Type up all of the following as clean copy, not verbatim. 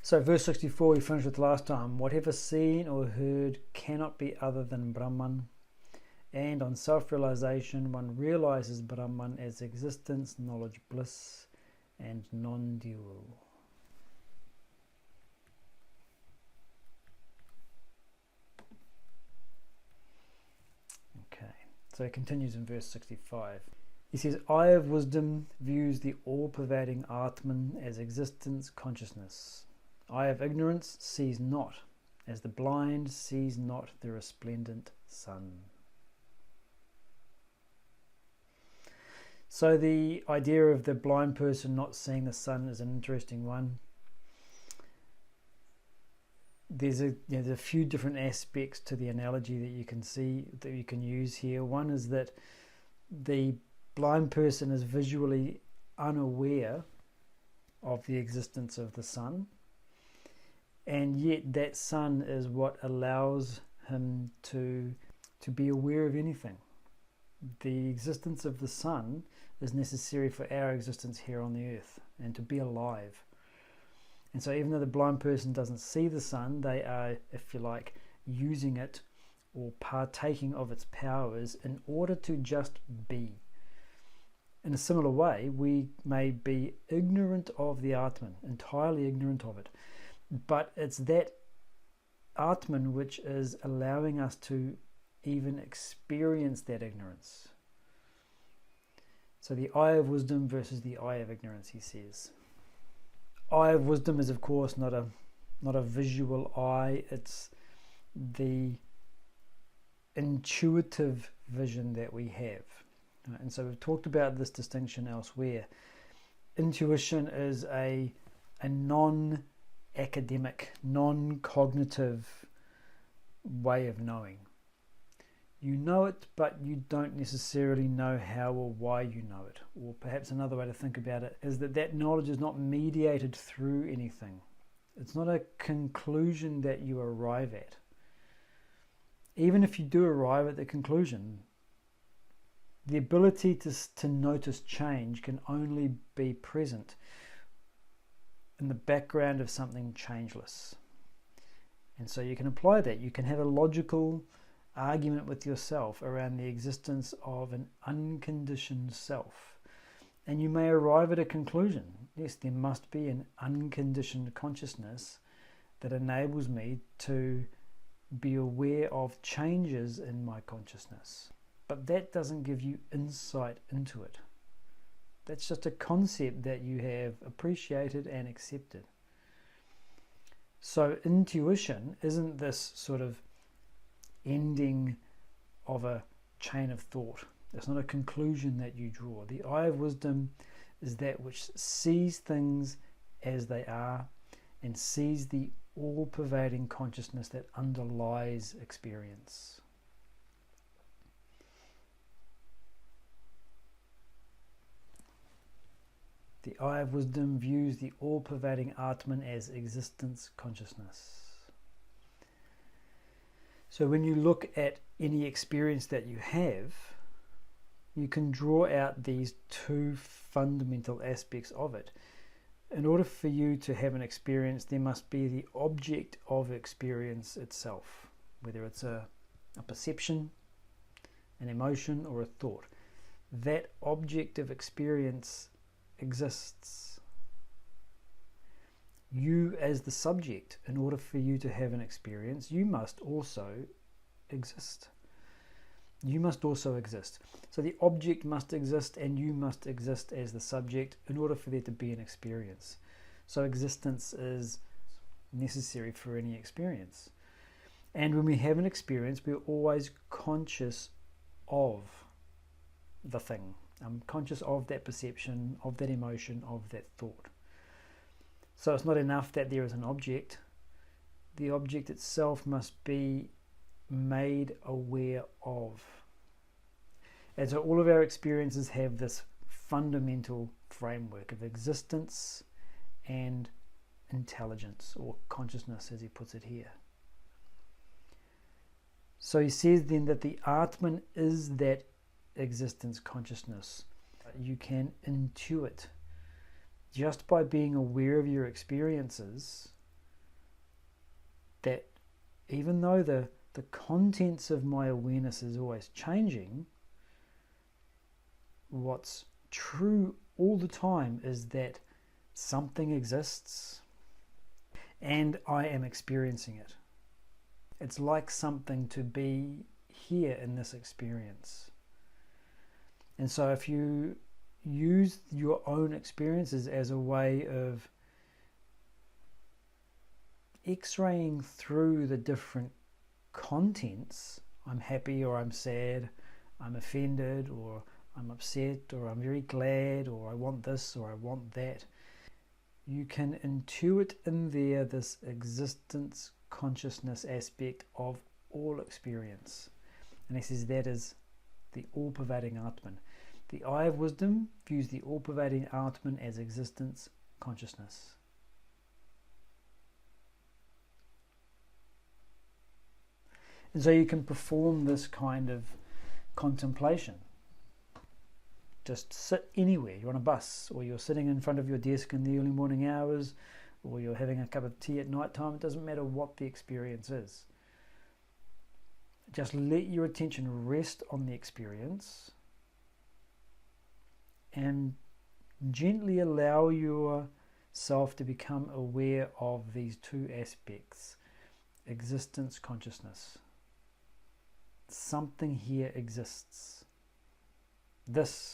So verse 64 we finished with last time. Whatever seen or heard cannot be other than Brahman, and on self-realization one realizes Brahman as existence, knowledge, bliss, and non-dual. Okay, so it continues in verse 65. He says, Eye of wisdom views the all-pervading Atman as existence, consciousness. Eye of ignorance sees not, as the blind sees not the resplendent sun. So the idea of the blind person not seeing the sun is an interesting one. There's a few different aspects to the analogy that you can see, that you can use here. One is that the blind person is visually unaware of the existence of the sun, and yet that sun is what allows him to be aware of anything. The existence of the sun is necessary for our existence here on the earth and to be alive. And so even though the blind person doesn't see the sun, they are, if you like, using it or partaking of its powers in order to just be. In a similar way, we may be ignorant of the Atman, entirely ignorant of it, but it's that Atman which is allowing us to even experience that ignorance. So the eye of wisdom versus the eye of ignorance, he says. Eye of wisdom is, of course, not a visual eye. It's the intuitive vision that we have. And so we've talked about this distinction elsewhere. Intuition is a non-academic, non-cognitive way of knowing. You know it, but you don't necessarily know how or why you know it. Or perhaps another way to think about it is that knowledge is not mediated through anything. It's not a conclusion that you arrive at. Even if you do arrive at the conclusion, the ability to notice change can only be present in the background of something changeless. And so you can apply that. You can have a logical argument with yourself around the existence of an unconditioned self. And you may arrive at a conclusion. Yes, there must be an unconditioned consciousness that enables me to be aware of changes in my consciousness. But that doesn't give you insight into it. That's just a concept that you have appreciated and accepted. So intuition isn't this sort of ending of a chain of thought. It's not a conclusion that you draw. The eye of wisdom is that which sees things as they are and sees the all-pervading consciousness that underlies experience. The eye of wisdom views the all-pervading Atman as existence, consciousness. So when you look at any experience that you have, you can draw out these two fundamental aspects of it. In order for you to have an experience, there must be the object of experience itself, whether it's a perception, an emotion, or a thought. That object of experience exists. You as the subject, in order for you to have an experience, you must also exist. You must also exist. So the object must exist and you must exist as the subject in order for there to be an experience. So existence is necessary for any experience. And when we have an experience, we're always conscious of the thing. I'm conscious of that perception, of that emotion, of that thought. So it's not enough that there is an object. The object itself must be made aware of. And so all of our experiences have this fundamental framework of existence and intelligence, or consciousness as he puts it here. So he says then that the Atman is that existence, consciousness. You can intuit just by being aware of your experiences. that even though the contents of my awareness is always changing, what's true all the time is that something exists and I am experiencing it. It's like something to be here in this experience. And so if you use your own experiences as a way of x-raying through the different contents, I'm happy or I'm sad, I'm offended or I'm upset or I'm very glad or I want this or I want that, you can intuit in there this existence consciousness aspect of all experience. And he says that is the all-pervading Atman. The eye of wisdom views the all-pervading Atman as existence consciousness. And so you can perform this kind of contemplation. Just sit anywhere. You're on a bus, or you're sitting in front of your desk in the early morning hours, or you're having a cup of tea at night time. It doesn't matter what the experience is. Just let your attention rest on the experience and gently allow yourself to become aware of these two aspects: existence, consciousness. Something here exists.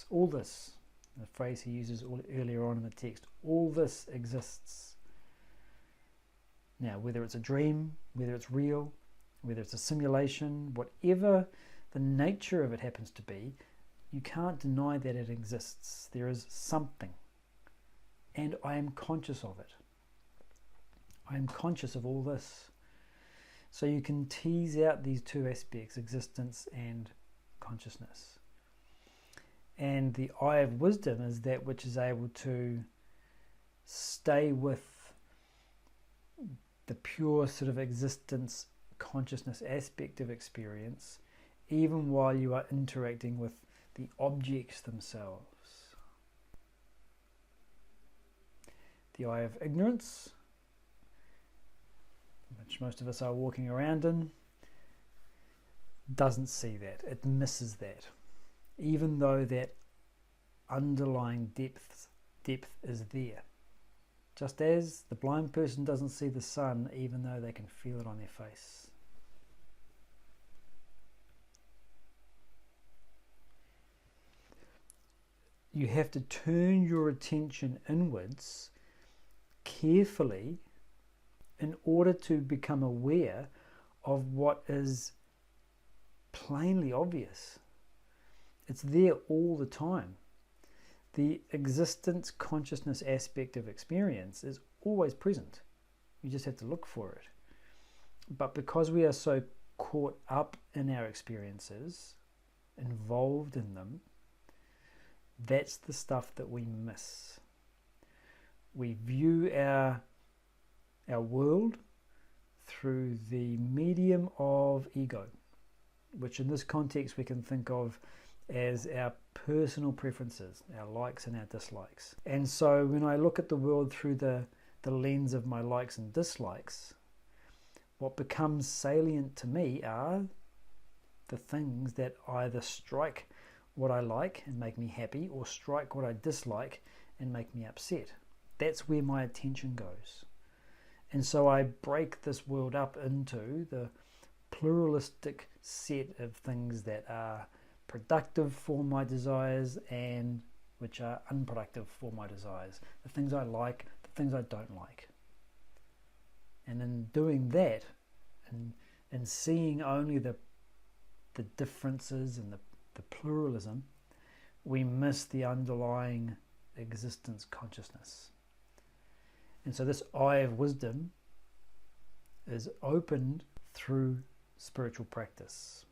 All this, the phrase he uses earlier on in the text, all this exists. Now, whether it's a dream, whether it's real, whether it's a simulation, whatever the nature of it happens to be, you can't deny that it exists. There is something, and I am conscious of it. I am conscious of all this. So you can tease out these two aspects, existence and consciousness. And the eye of wisdom is that which is able to stay with the pure sort of existence consciousness aspect of experience, even while you are interacting with the objects themselves. The eye of ignorance, which most of us are walking around in, doesn't see that. It misses that. Even though that underlying depth is there. Just as the blind person doesn't see the sun even though they can feel it on their face. You have to turn your attention inwards carefully in order to become aware of what is plainly obvious. It's there all the time. The existence consciousness aspect of experience is always present. You just have to look for it. But because we are so caught up in our experiences, involved in them, that's the stuff that we miss. We view our world through the medium of ego, which in this context we can think of as our personal preferences, our likes and our dislikes. And so when I look at the world through the lens of my likes and dislikes, what becomes salient to me are the things that either strike what I like and make me happy, or strike what I dislike and make me upset. That's where my attention goes. And so I break this world up into the pluralistic set of things that are productive for my desires and which are unproductive for my desires. The things I like, the things I don't like. And in doing that, and seeing only the differences and the pluralism, we miss the underlying existence consciousness. And so this eye of wisdom is opened through spiritual practice.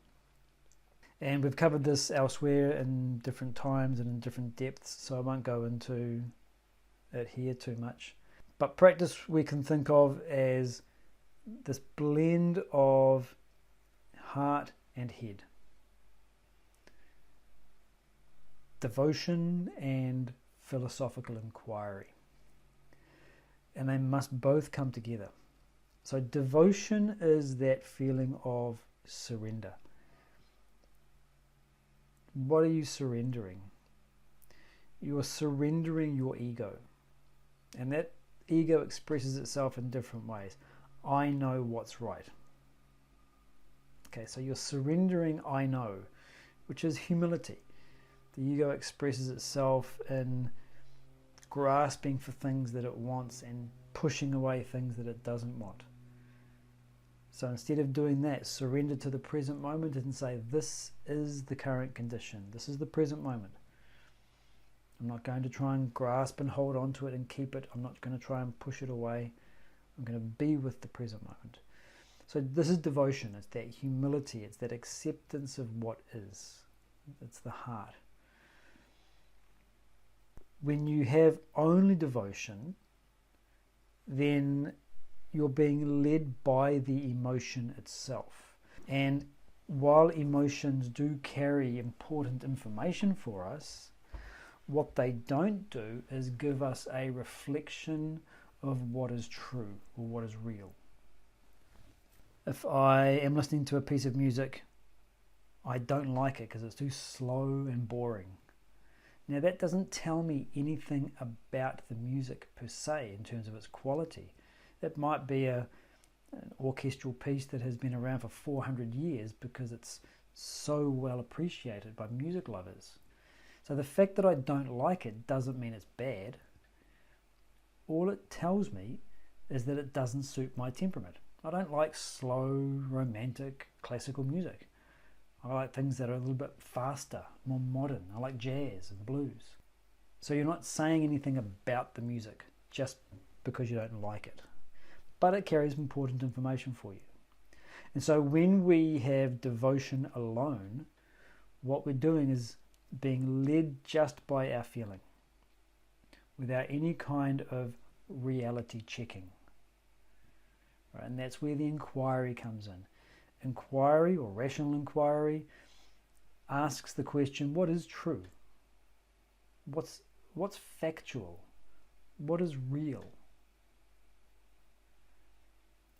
And we've covered this elsewhere in different times and in different depths, so I won't go into it here too much. But practice we can think of as this blend of heart and head. Devotion and philosophical inquiry. And they must both come together. So devotion is that feeling of surrender. What are you surrendering? You are surrendering your ego. And that ego expresses itself in different ways. I know what's right. Okay, so you're surrendering I know, which is humility. The ego expresses itself in grasping for things that it wants and pushing away things that it doesn't want. So instead of doing that, surrender to the present moment and say, this is the current condition. This is the present moment. I'm not going to try and grasp and hold on to it and keep it. I'm not going to try and push it away. I'm going to be with the present moment. So this is devotion. It's that humility. It's that acceptance of what is. It's the heart. When you have only devotion, then you're being led by the emotion itself. And while emotions do carry important information for us, what they don't do is give us a reflection of what is true or what is real. If I am listening to a piece of music, I don't like it because it's too slow and boring. Now that doesn't tell me anything about the music per se in terms of its quality. It might be an orchestral piece that has been around for 400 years because it's so well appreciated by music lovers. So the fact that I don't like it doesn't mean it's bad. All it tells me is that it doesn't suit my temperament. I don't like slow, romantic, classical music. I like things that are a little bit faster, more modern. I like jazz and blues. So you're not saying anything about the music just because you don't like it. But it carries important information for you. And so when we have devotion alone, what we're doing is being led just by our feeling, without any kind of reality checking. Right? And that's where the inquiry comes in. Inquiry, or rational inquiry, asks the question, what is true? What's factual? What is real?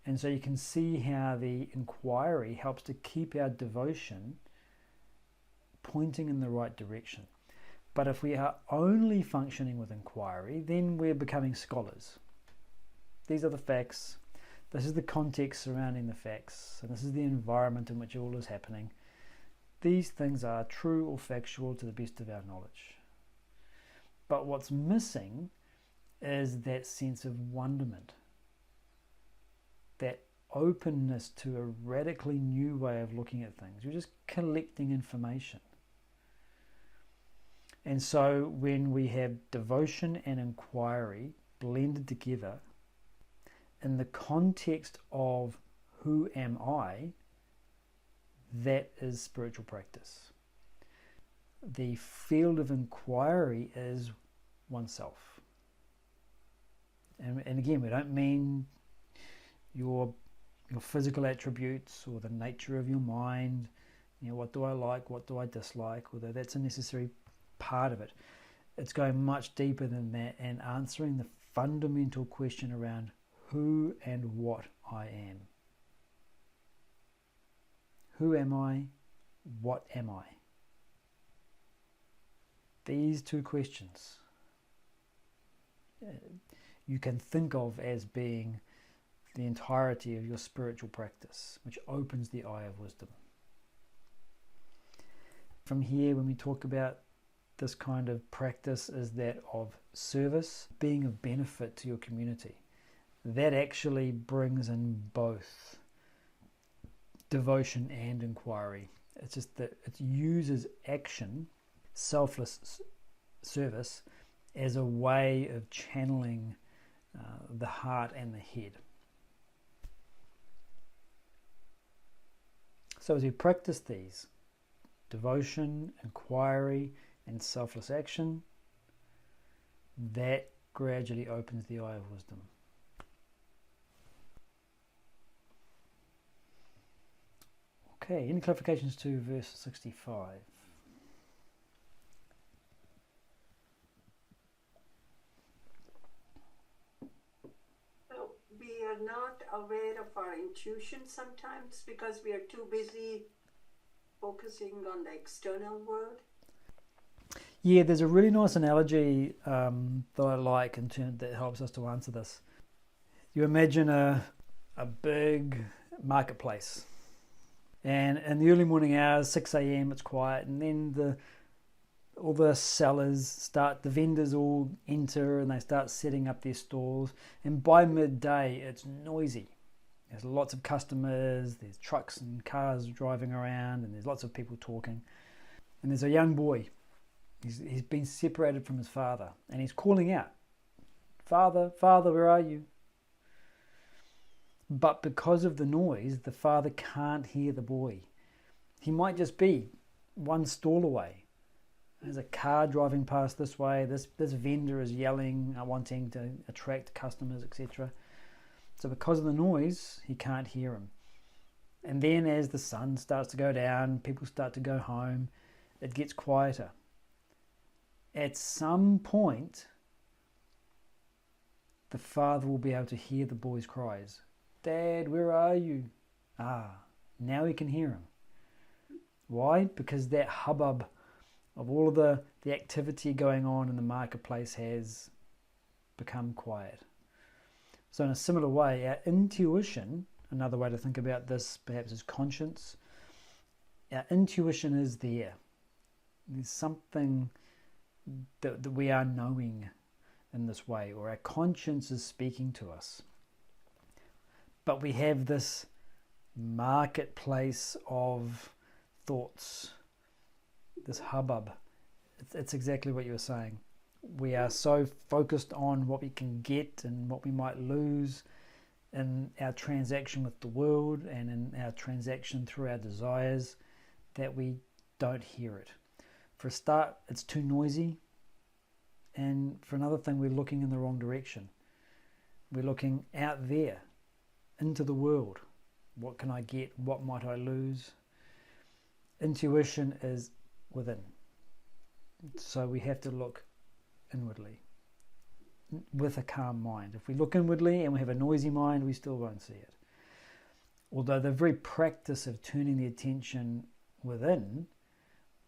And so you can see how the inquiry helps to keep our devotion pointing in the right direction. But if we are only functioning with inquiry, then we're becoming scholars. These are the facts. This is the context surrounding the facts. And this is the environment in which all is happening. These things are true or factual to the best of our knowledge. But what's missing is that sense of wonderment, that openness to a radically new way of looking at things. You're just collecting information. And so when we have devotion and inquiry blended together in the context of who am I, that is spiritual practice. The field of inquiry is oneself. And again, we don't mean your physical attributes or the nature of your mind. You know, what do I like, what do I dislike, although that's a necessary part of it. It's going much deeper than that and answering the fundamental question around who and what I am. Who am I? What am I? These two questions you can think of as being the entirety of your spiritual practice, which opens the eye of wisdom. From here, when we talk about this kind of practice, is that of service, being of benefit to your community. That actually brings in both devotion and inquiry. It's just that it uses action, selfless service, as a way of channeling the heart and the head. So as we practice these, devotion, inquiry, and selfless action, that gradually opens the eye of wisdom. Okay, any clarifications to verse 65? Be are not aware of our intuition sometimes because we are too busy focusing on the external world? Yeah, there's a really nice analogy that I like in terms that helps us to answer this. You imagine a big marketplace, and in the early morning hours, 6 a.m, it's quiet, and then all the sellers the vendors all enter and they start setting up their stalls, and by midday it's noisy. There's lots of customers, there's trucks and cars driving around, and there's lots of people talking. And there's a young boy. He's been separated from his father, and he's calling out, "Father, Father, where are you?" But because of the noise, the father can't hear the boy. He might just be one stall away. There's a car driving past this way. This vendor is yelling, wanting to attract customers, etc. So because of the noise, he can't hear him. And then as the sun starts to go down, people start to go home, it gets quieter. At some point, the father will be able to hear the boy's cries. "Dad, where are you?" Now he can hear him. Why? Because that hubbub of all of the activity going on in the marketplace has become quiet. So in a similar way, our intuition, another way to think about this perhaps is conscience, our intuition is there. There's something that we are knowing in this way, or our conscience is speaking to us. But we have this marketplace of thoughts, this hubbub. It's exactly what you were saying. We are so focused on what we can get and what we might lose in our transaction with the world and in our transaction through our desires that we don't hear it. For a start, it's too noisy. And for another thing, we're looking in the wrong direction. We're looking out there, into the world. What can I get? What might I lose? Intuition is within. So we have to look inwardly with a calm mind. If we look inwardly and we have a noisy mind, we still won't see it. Although the very practice of turning the attention within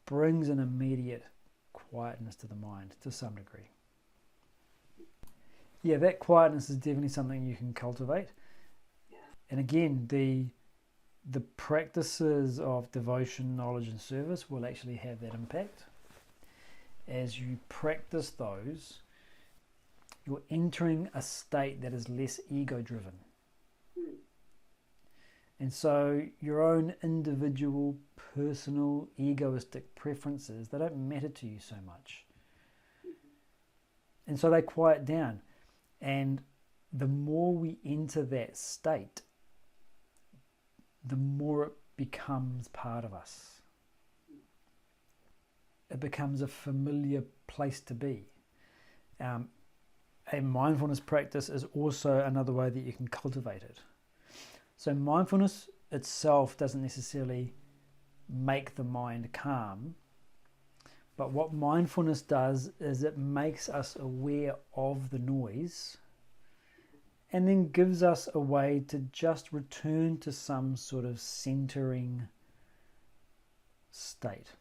brings an immediate quietness to the mind to some degree. Yeah, that quietness is definitely something you can cultivate. And again, the practices of devotion, knowledge and service will actually have that impact. As you practice those, you're entering a state that is less ego-driven. And so your own individual, personal, egoistic preferences, they don't matter to you so much. And so they quiet down. And the more we enter that state, the more it becomes part of us. It becomes a familiar place to be. A mindfulness practice is also another way that you can cultivate it. So mindfulness itself doesn't necessarily make the mind calm, but what mindfulness does is it makes us aware of the noise and then gives us a way to just return to some sort of centering state.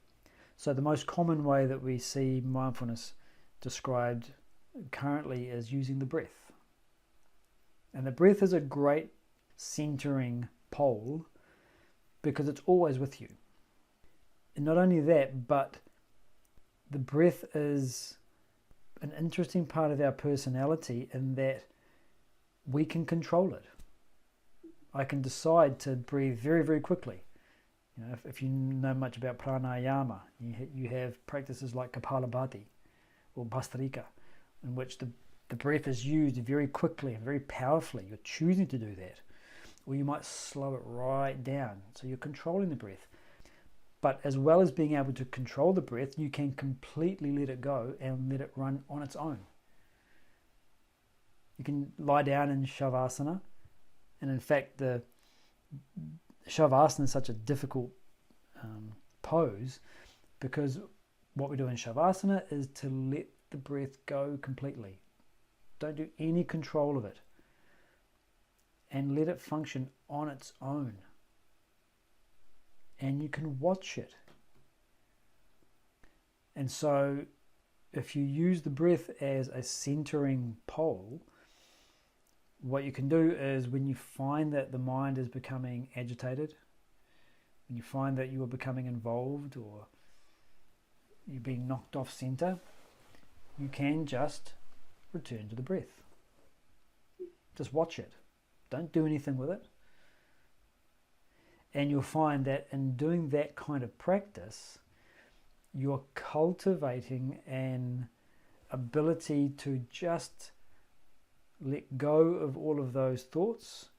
So the most common way that we see mindfulness described currently is using the breath. And the breath is a great centering pole because it's always with you. And not only that, but the breath is an interesting part of our personality in that we can control it. I can decide to breathe very, very quickly. You know, if you know much about pranayama, you have practices like Kapalabhati or Bhastrika, in which the breath is used very quickly and very powerfully. You're choosing to do that. Or you might slow it right down. So you're controlling the breath. But as well as being able to control the breath, you can completely let it go and let it run on its own. You can lie down in Shavasana. And in fact, the Shavasana is such a difficult pose because what we do in Shavasana is to let the breath go completely. Don't do any control of it. and let it function on its own. And you can watch it. And so if you use the breath as a centering pole, what you can do is, when you find that the mind is becoming agitated, when you find that you are becoming involved or you're being knocked off center, you can just return to the breath. Just watch it. Don't do anything with it. And you'll find that in doing that kind of practice, you're cultivating an ability to just let go of all of those thoughts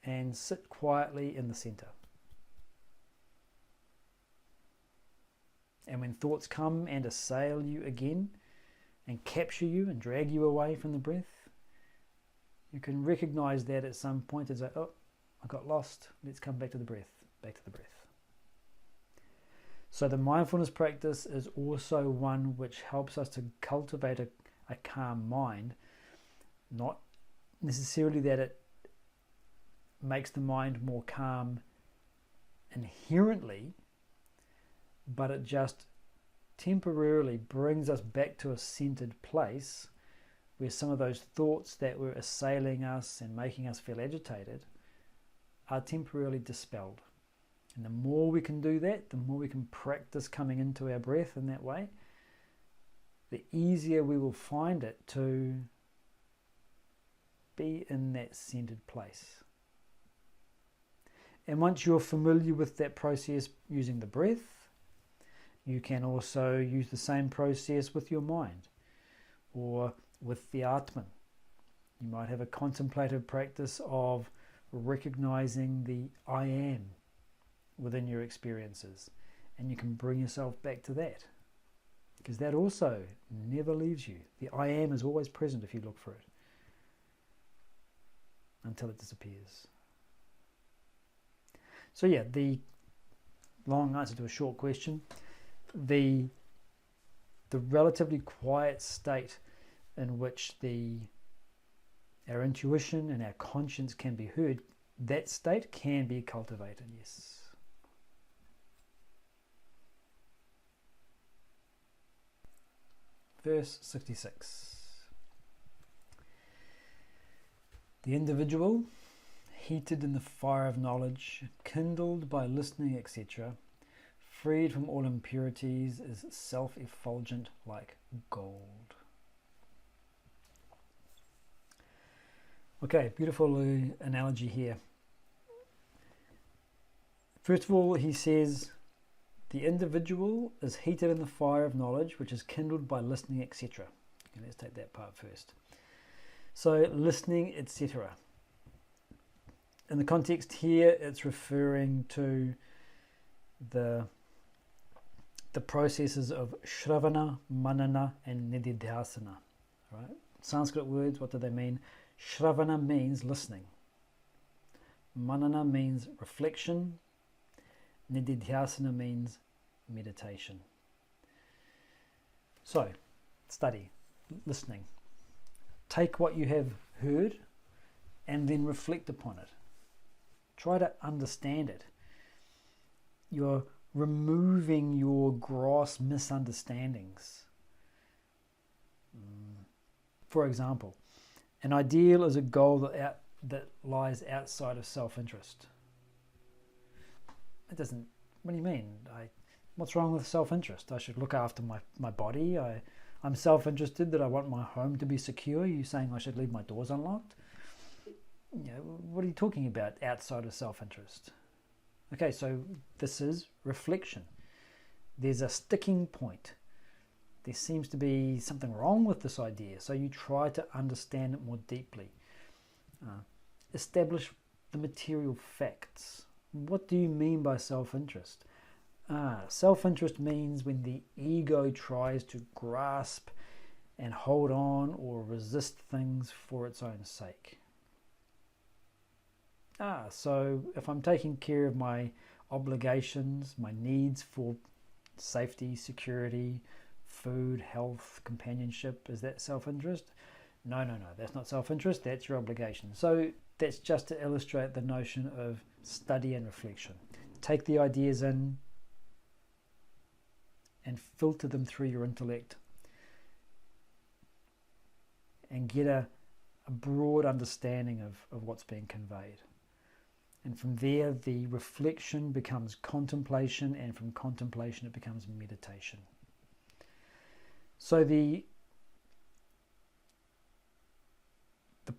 and sit quietly in the center. And when thoughts come and assail you again and capture you and drag you away from the breath, you can recognize that at some point and say, oh, I got lost. Let's come back to the breath, back to the breath. So the mindfulness practice is also one which helps us to cultivate a calm mind, not necessarily that it makes the mind more calm inherently, but it just temporarily brings us back to a centered place where some of those thoughts that were assailing us and making us feel agitated are temporarily dispelled. And the more we can do that, the more we can practice coming into our breath in that way, the easier we will find it to be in that centered place. And once you're familiar with that process using the breath, you can also use the same process with your mind or with the Atman. You might have a contemplative practice of recognizing the I am within your experiences, and you can bring yourself back to that, because that also never leaves you. The I am is always present if you look for it, until it disappears. So yeah, the long answer to a short question, the relatively quiet state in which our intuition and our conscience can be heard, that state can be cultivated, yes. Verse 66. The individual, heated in the fire of knowledge, kindled by listening, etc., freed from all impurities, is self-effulgent like gold. Okay, beautiful analogy here. First of all, he says, the individual is heated in the fire of knowledge, which is kindled by listening, etc. Okay, let's take that part first. So, listening, etc. In the context here, it's referring to the processes of Shravana, Manana, and Nididhyasana. Right? Sanskrit words, what do they mean? Shravana means listening. Manana means reflection. Nididhyasana means meditation. So, study, listening. Take what you have heard and then reflect upon it. Try to understand it. You're removing your gross misunderstandings. For example, an ideal is a goal that lies outside of self-interest. It doesn't. What do you mean? What's wrong with self-interest? I should look after my body. I'm self-interested that I want my home to be secure. You saying I should leave my doors unlocked? What are you talking about outside of self-interest? Okay, so this is reflection. There's a sticking point. There seems to be something wrong with this idea. So you try to understand it more deeply. Establish the material facts. What do you mean by self-interest? Self-interest means when the ego tries to grasp and hold on or resist things for its own sake. So if I'm taking care of my obligations, my needs for safety, security, food, health, companionship, is that self-interest? No, that's not self-interest, that's your obligation. So that's just to illustrate the notion of study and reflection. Take the ideas in and filter them through your intellect and get a broad understanding of what's being conveyed. And from there, the reflection becomes contemplation, and from contemplation it becomes meditation. So the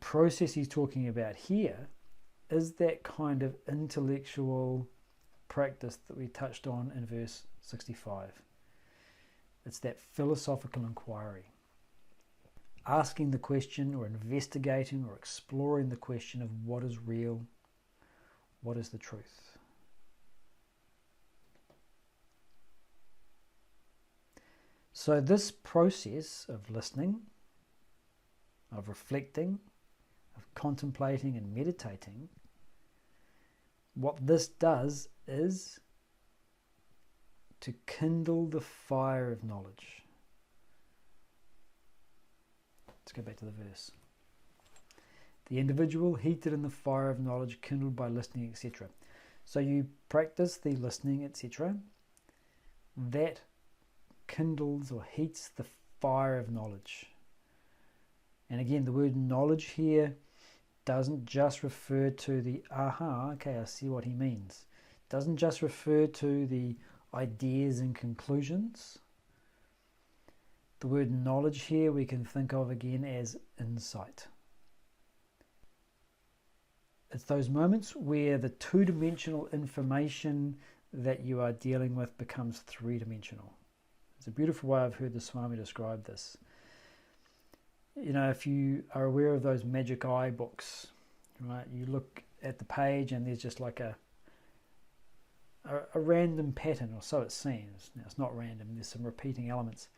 process he's talking about here is that kind of intellectual practice that we touched on in verse 65. It's that philosophical inquiry. Asking the question, or investigating or exploring the question of what is real, what is the truth. So this process of listening, of reflecting, of contemplating and meditating, what this does is to kindle the fire of knowledge. Let's go back to the verse. The individual heated in the fire of knowledge, kindled by listening, etc. So you practice the listening, etc. That kindles or heats the fire of knowledge. And again, the word knowledge here doesn't just refer to the okay, I see what he means. It doesn't just refer to the ideas and conclusions. The word knowledge here we can think of again as insight. It's those moments where the two-dimensional information that you are dealing with becomes three-dimensional. It's a beautiful way I've heard the Swami describe this. You know, if you are aware of those magic eye books, right, you look at the page and there's just like a random pattern, or so it seems. Now, it's not random, there's some repeating elements.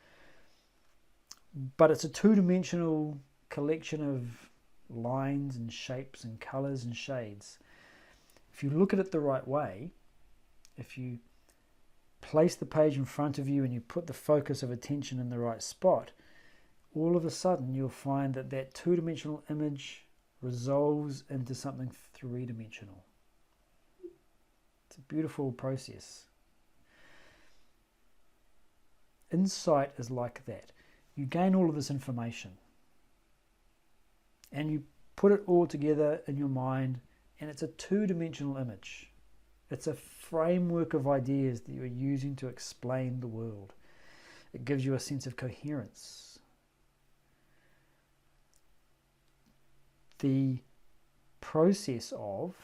But it's a two-dimensional collection of lines and shapes and colours and shades. If you look at it the right way, if you place the page in front of you and you put the focus of attention in the right spot, all of a sudden you'll find that that two-dimensional image resolves into something three-dimensional. It's a beautiful process. Insight is like that. You gain all of this information and you put it all together in your mind, and it's a two-dimensional image. It's a framework of ideas that you're using to explain the world. It gives you a sense of coherence. The process of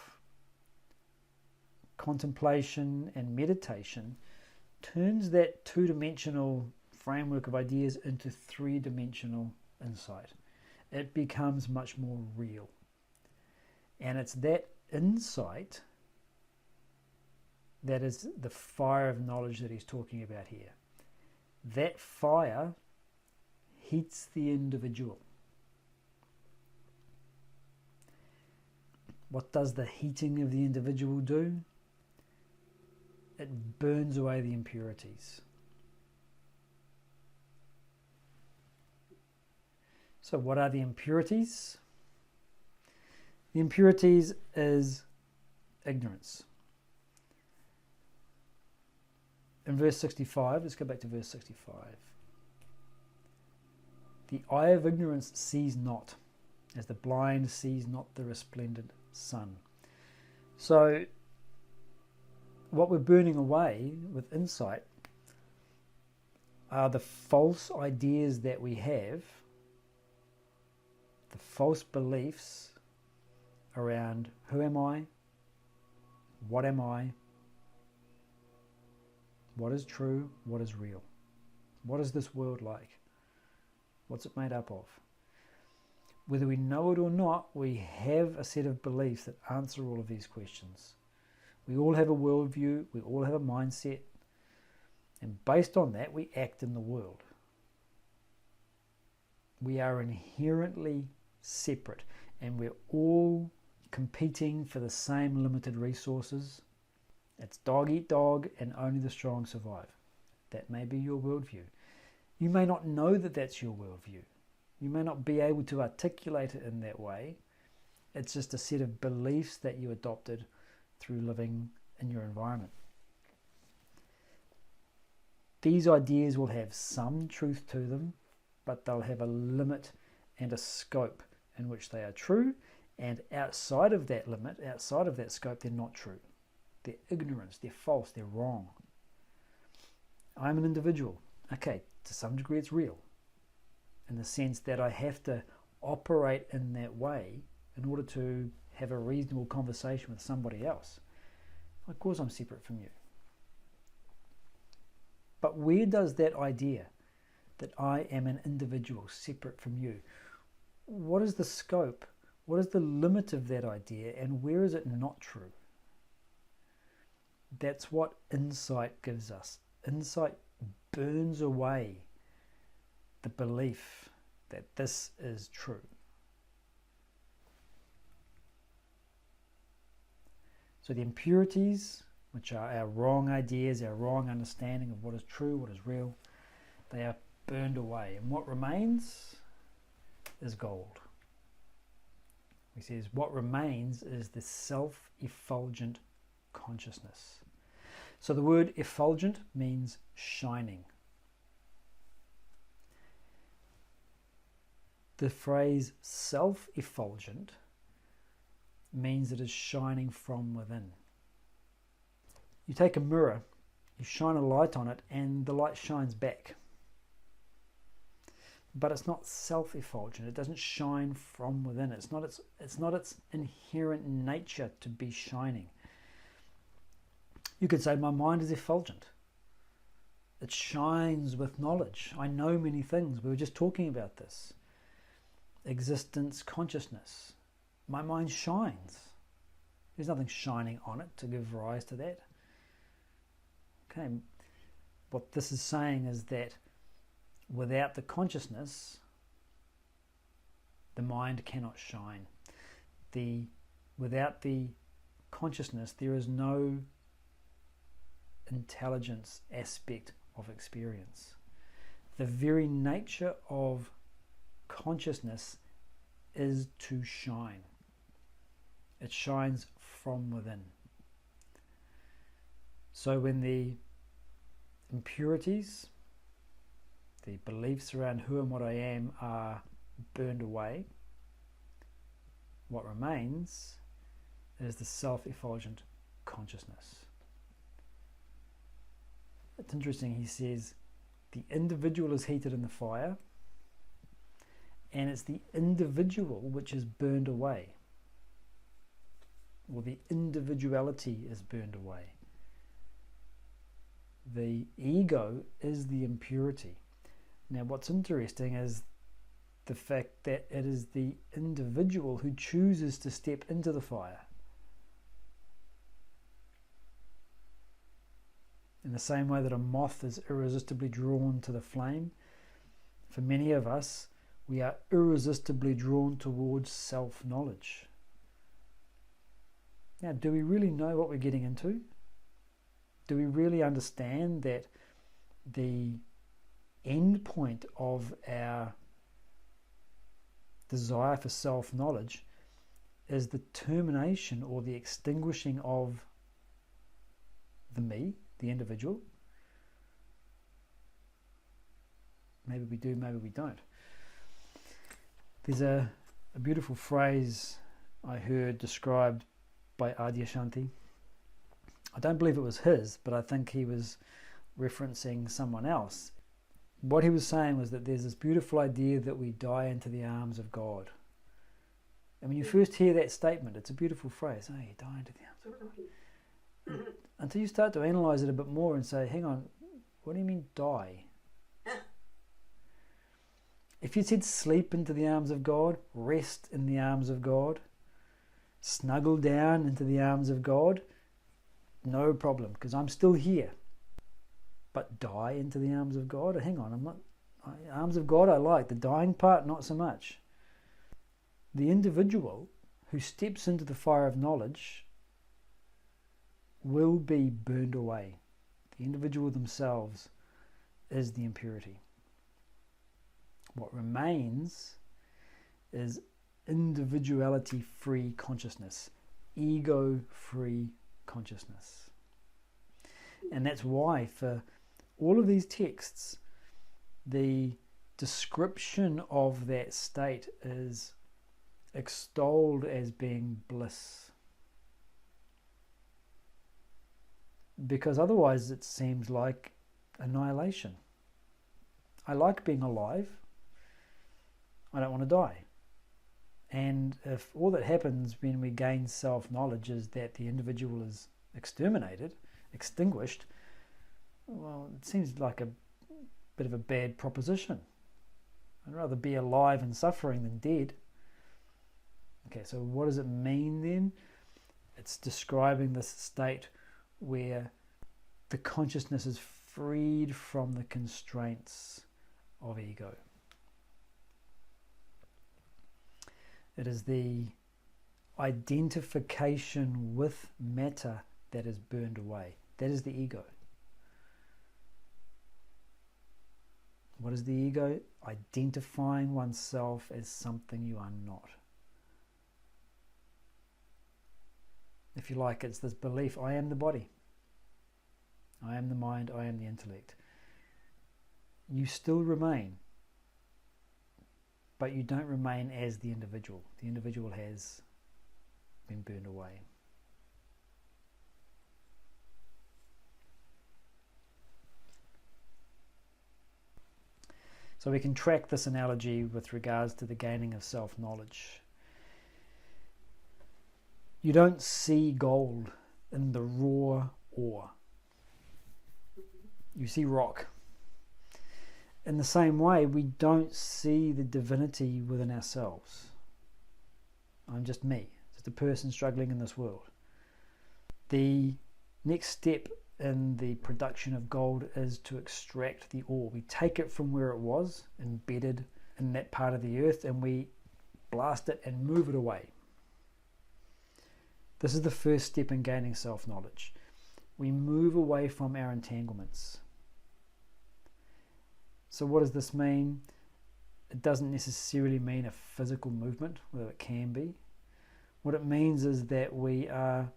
contemplation and meditation turns that two-dimensional framework of ideas into three-dimensional insight. It becomes much more real. And it's that insight that is the fire of knowledge that he's talking about here. That fire heats the individual. What does the heating of the individual do? It burns away the impurities. So what are the impurities? The impurities is ignorance. In verse 65, let's go back to verse 65. The eye of ignorance sees not, as the blind sees not the resplendent sun. So what we're burning away with insight are the false ideas that we have, the false beliefs around who am I, what is true, what is real, what is this world like, what's it made up of. Whether we know it or not, we have a set of beliefs that answer all of these questions. We all have a worldview, we all have a mindset, and based on that we act in the world. We are inherently separate, and we're all competing for the same limited resources. It's dog eat dog and only the strong survive. That may be your worldview. You may not know that that's your worldview. You may not be able to articulate it in that way, It's just a set of beliefs that you adopted through living in your environment. These ideas will have some truth to them, but they'll have a limit and a scope in which they are true, and outside of that limit, outside of that scope, they're not true. They're ignorance, they're false, they're wrong. I'm an individual. Okay, to some degree it's real, in the sense that I have to operate in that way in order to have a reasonable conversation with somebody else. Of course I'm separate from you. But where does that idea that I am an individual separate from you, what is the scope, what is the limit of that idea, and where is it not true? That's what insight gives us. Insight burns away the belief that this is true. So the impurities, which are our wrong ideas, our wrong understanding of what is true, what is real, they are burned away. And what remains is gold. He says what remains is the self-effulgent consciousness. So the word effulgent means shining. The phrase self-effulgent means it is shining from within. You take a mirror, you shine a light on it, and the light shines back. But it's not self-effulgent. It doesn't shine from within. It's not its inherent nature to be shining. You could say my mind is effulgent. It shines with knowledge. I know many things. We were just talking about this. Existence, consciousness. My mind shines. There's nothing shining on it to give rise to that. Okay, what this is saying is that without the consciousness, the mind cannot shine. Without the consciousness, there is no intelligence aspect of experience. The very nature of consciousness is to shine. It shines from within. So when the impurities, the beliefs around who and what I am are burned away, what remains is the self-effulgent consciousness. It's interesting, he says, the individual is heated in the fire, and it's the individual which is burned away, or the individuality is burned away. The ego is the impurity. Now what's interesting is the fact that it is the individual who chooses to step into the fire. In the same way that a moth is irresistibly drawn to the flame, for many of us, we are irresistibly drawn towards self-knowledge. Now, do we really know what we're getting into? Do we really understand that the end point of our desire for self-knowledge is the termination or the extinguishing of the me, the individual? Maybe we do, maybe we don't. There's a beautiful phrase I heard described by Adyashanti. I don't believe it was his, but I think he was referencing someone else. What he was saying was that there's this beautiful idea that we die into the arms of God. And when you first hear that statement, it's a beautiful phrase. Oh, you die into the arms of God. Until you start to analyze it a bit more and say, hang on, what do you mean die? If you said sleep into the arms of God, rest in the arms of God, snuggle down into the arms of God, no problem, because I'm still here. But die into the arms of God? Hang on, arms of God I like, the dying part not so much. The individual who steps into the fire of knowledge will be burned away. The individual themselves is the impurity. What remains is individuality-free consciousness, ego-free consciousness. And that's why for all of these texts, the description of that state is extolled as being bliss. Because otherwise it seems like annihilation. I like being alive. I don't want to die. And if all that happens when we gain self-knowledge is that the individual is exterminated, extinguished, well, it seems like a bit of a bad proposition. I'd rather be alive and suffering than dead. Okay, so what does it mean then? It's describing this state where the consciousness is freed from the constraints of ego. It is the identification with matter that is burned away. That is the ego. What is the ego? Identifying oneself as something you are not. If you like, it's this belief, I am the body. I am the mind, I am the intellect. You still remain, but you don't remain as the individual. The individual has been burned away. So we can track this analogy with regards to the gaining of self-knowledge. You don't see gold in the raw ore. You see rock. In the same way, we don't see the divinity within ourselves. I'm just me, just a person struggling in this world. The next step in the production of gold is to extract the ore. We take it from where it was, embedded in that part of the earth, and we blast it and move it away. This is the first step in gaining self-knowledge. We move away from our entanglements. So what does this mean? It doesn't necessarily mean a physical movement, although it can be. What it means is that we are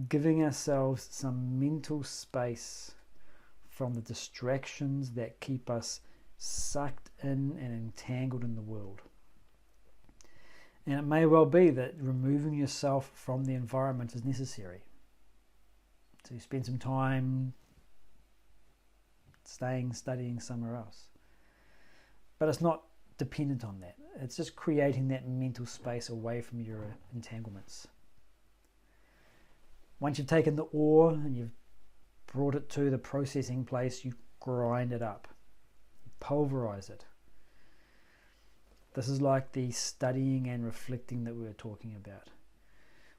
giving ourselves some mental space from the distractions that keep us sucked in and entangled in the world. And it may well be that removing yourself from the environment is necessary. So you spend some time studying somewhere else. But it's not dependent on that. It's just creating that mental space away from your entanglements. Once you've taken the ore and you've brought it to the processing place, you grind it up, you pulverize it. This is like the studying and reflecting that we were talking about.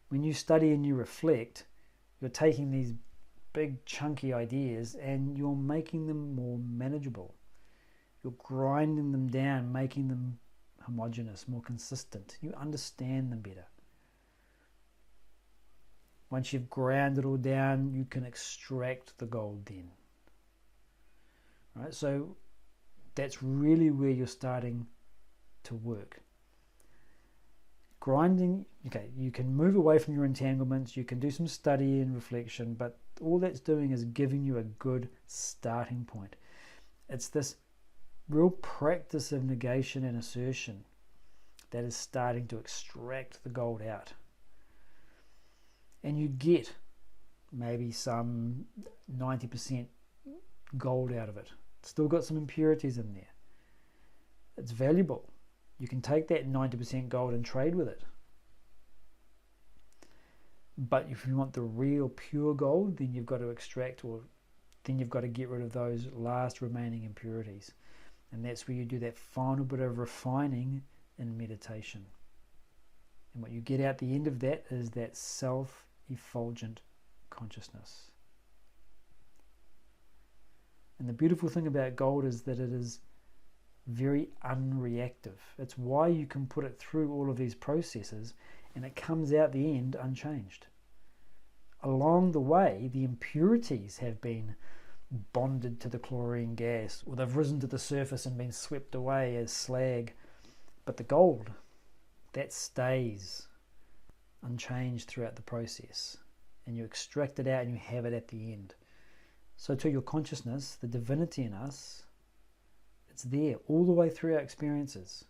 When you study and you reflect, you're taking these big chunky ideas and you're making them more manageable. You're grinding them down, making them homogeneous, more consistent. You understand them better. Once you've ground it all down, you can extract the gold then. Right? So that's really where you're starting to work. Grinding, okay, you can move away from your entanglements, you can do some study and reflection, but all that's doing is giving you a good starting point. It's this real practice of negation and assertion that is starting to extract the gold out. And you get maybe some 90% gold out of it. Still got some impurities in there. It's valuable. You can take that 90% gold and trade with it. But if you want the real pure gold, then you've got to extract, or then you've got to get rid of those last remaining impurities. And that's where you do that final bit of refining in meditation. And what you get out the end of that is that self-effulgent consciousness. And the beautiful thing about gold is that it is very unreactive. It's why you can put it through all of these processes and it comes out the end unchanged. Along the way, the impurities have been bonded to the chlorine gas, or they've risen to the surface and been swept away as slag. But the gold that stays unchanged throughout the process, and you extract it out and you have it at the end. So to your consciousness, the divinity in us, it's there all the way through our experiences.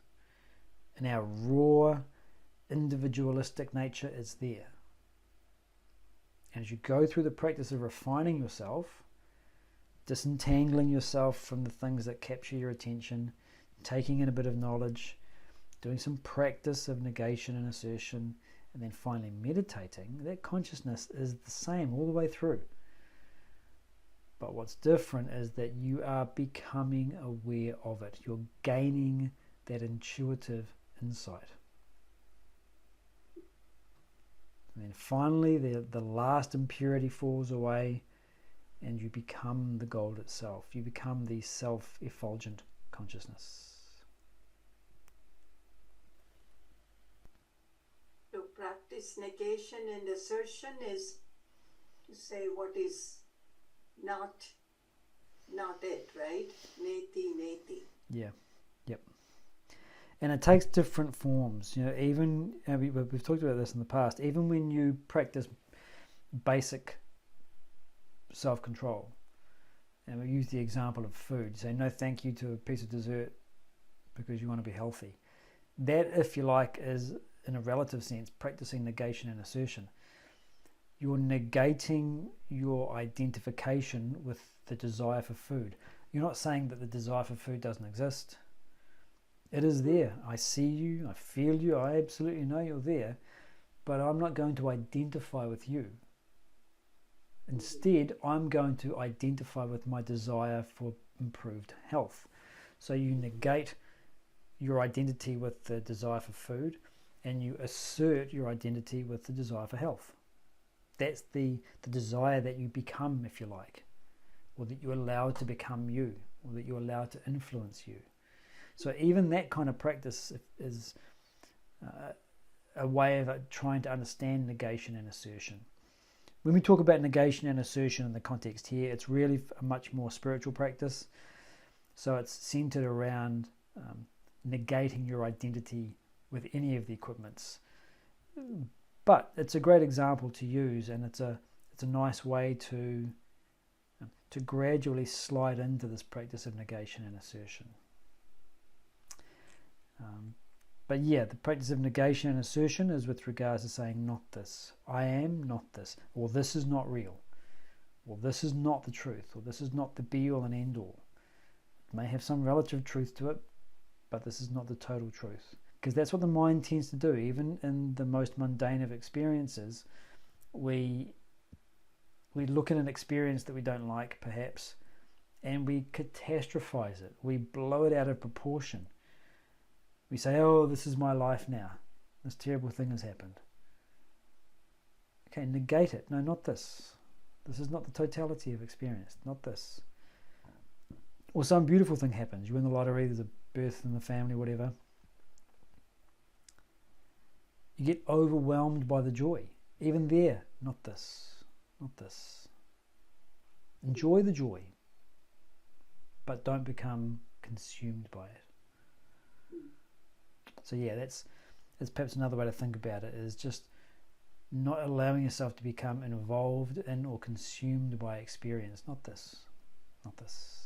And our raw, individualistic nature is there. And as you go through the practice of refining yourself, disentangling yourself from the things that capture your attention, taking in a bit of knowledge, doing some practice of negation and assertion, and then finally meditating, that consciousness is the same all the way through. But what's different is that you are becoming aware of it. You're gaining that intuitive insight. And then finally the last impurity falls away and you become the gold itself. You become the self-effulgent consciousness. To practice negation and assertion is to say what is not it, right? Neti. Yeah. Yep. And it takes different forms. Even we've talked about this in the past. Even when you practice basic self-control, and we use the example of food. You say no thank you to a piece of dessert because you want to be healthy. That, if you like, is, in a relative sense, practicing negation and assertion. You're negating your identification with the desire for food. You're not saying that the desire for food doesn't exist. It is there. I see you, I feel you, I absolutely know you're there, but I'm not going to identify with you. Instead, I'm going to identify with my desire for improved health. So you negate your identity with the desire for food, and you assert your identity with the desire for health. That's the desire that you become, if you like, or that you allow to become you, or that you allow to influence you. So even that kind of practice is a way of trying to understand negation and assertion. When we talk about negation and assertion in the context here, it's really a much more spiritual practice. So it's centered around negating your identity with any of the equipments. But it's a great example to use, and it's a nice way to gradually slide into this practice of negation and assertion. But yeah, the practice of negation and assertion is with regards to saying not this, I am not this, or this is not real, or this is not the truth, or this is not the be-all and end-all. It may have some relative truth to it, but this is not the total truth. Because that's what the mind tends to do. Even in the most mundane of experiences, we look at an experience that we don't like, perhaps, and we catastrophize it. We blow it out of proportion. We say, oh, this is my life now. This terrible thing has happened. Okay, negate it. No, not this. This is not the totality of experience. Not this. Or some beautiful thing happens. You win the lottery, there's a birth in the family, whatever. You get overwhelmed by the joy. Even there, not this. Not this. Enjoy the joy, but don't become consumed by it. So yeah, that's perhaps another way to think about it, is just not allowing yourself to become involved in or consumed by experience. Not this. Not this.